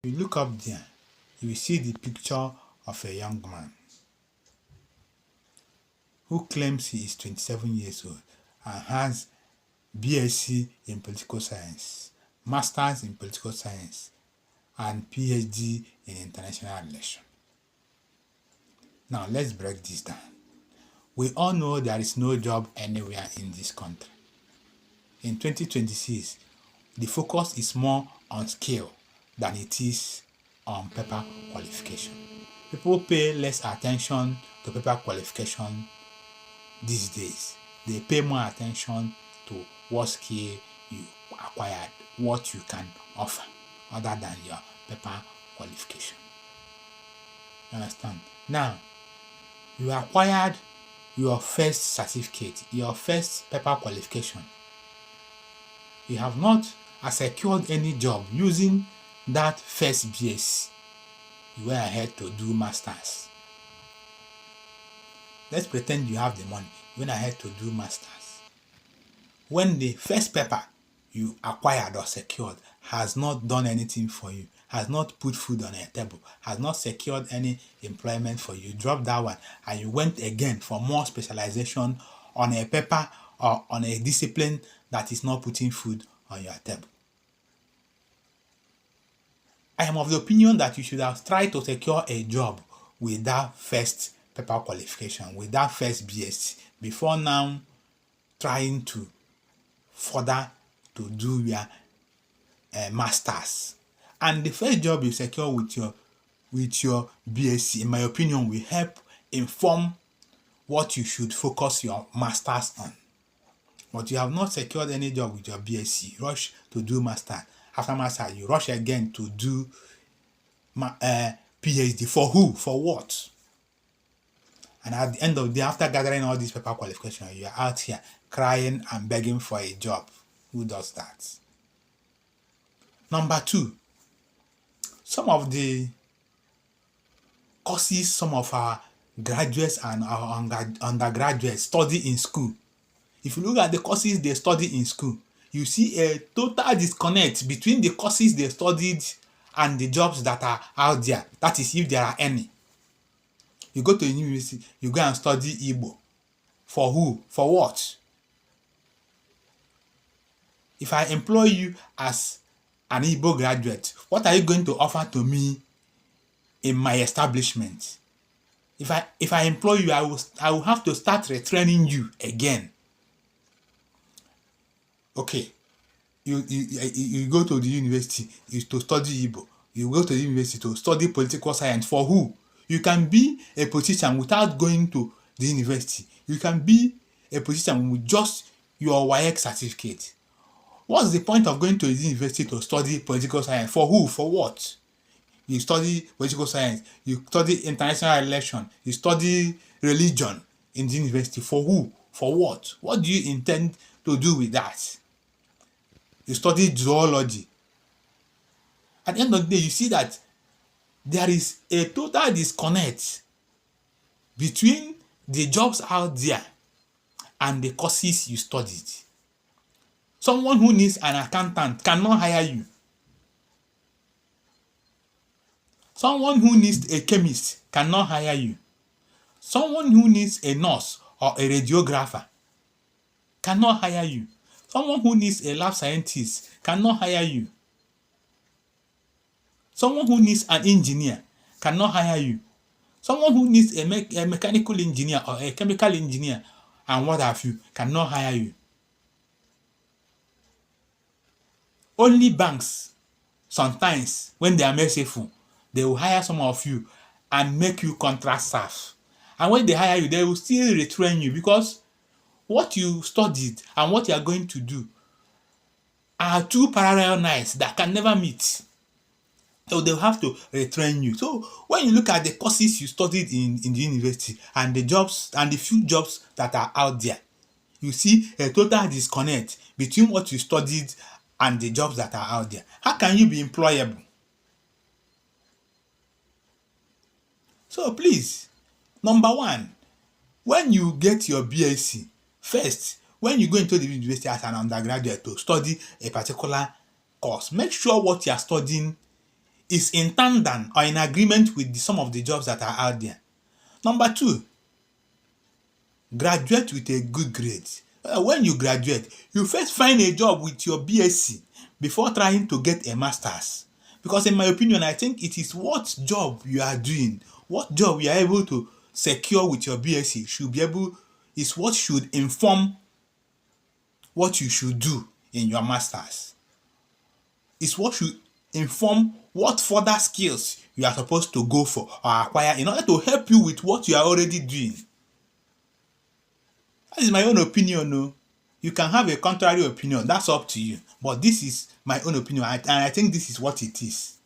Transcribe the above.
You look up there, you will see the picture of a young man who claims he is 27 years old and has BSc in political science, Masters in political science, and PhD in international relations. Now let's break this down. We all know there is no job anywhere in this country. In 2026, the focus is more on skill than it is on paper qualification. People pay less attention to paper qualification these days. They pay more attention to what skill you acquired, what you can offer, other than your paper qualification. You understand? Now, you acquired your first certificate, your first paper qualification. You have not secured any job using that first BSc. You went ahead to do masters. Let's pretend you have the money. You went ahead to do masters. When the first paper you acquired or secured has not done anything for you, has not put food on your table, has not secured any employment for you, drop that one and you went again for more specialization on a paper or on a discipline that is not putting food on your table. I am of the opinion that you should have tried to secure a job with that first paper qualification, with that first BSc, before now trying to further to do your masters. And the first job you secure with your BSc, in my opinion, will help inform what you should focus your masters on. But you have not secured any job with your BSc, you rush to do master. After master, you rush again to do PhD. For who? For what? And at the end of the day, after gathering all these paper qualifications, you are out here crying and begging for a job. Who does that? Number two, some of the courses some of our graduates and our undergraduates study in school. If you look at the courses they study in school, you see a total disconnect between the courses they studied and the jobs that are out there. That is, if there are any. You go to a university, you go and study Igbo. For who? For what? If I employ you as an Igbo graduate, what are you going to offer to me in my establishment? If I employ you, I will have to start retraining you again. Okay, you go to the university to study Igbo. You go to the university to study political science. For who? You can be a politician without going to the university. You can be a politician with just your WAEC certificate. What's the point of going to the university to study political science? For who? For what? You study political science, you study international relations, you study religion in the university. For who? For what? What do you intend to do with that? You study zoology. At the end of the day, you see that there is a total disconnect between the jobs out there and the courses you studied. Someone who needs an accountant cannot hire you. Someone who needs a chemist cannot hire you. Someone who needs a nurse or a radiographer cannot hire you. Someone who needs a lab scientist cannot hire you. Someone who needs an engineer cannot hire you. Someone who needs a mechanical engineer or a chemical engineer and what have you cannot hire you. Only banks, sometimes, when they are merciful, they will hire some of you and make you contract staff. And when they hire you, they will still retrain you, because what you studied and what you are going to do are two parallel lines that can never meet. So they'll have to retrain you. So when you look at the courses you studied in the university and the jobs and the few jobs that are out there, you see a total disconnect between what you studied and the jobs that are out there. How can you be employable? So please, number one, when you get your BSc, first, when you go into the university as an undergraduate to study a particular course, make sure what you are studying is in tandem or in agreement with some of the jobs that are out there. Number 2, graduate with a good grade. When you graduate, you first find a job with your BSc before trying to get a master's. Because in my opinion, I think it is what job you are doing, what job you are able to secure with your BSc is what should inform what you should do in your master's. It's what should inform what further skills you are supposed to go for or acquire in order to help you with what you are already doing. That is my own opinion. No, you can have a contrary opinion. That's up to you. But this is my own opinion, and I think this is what it is.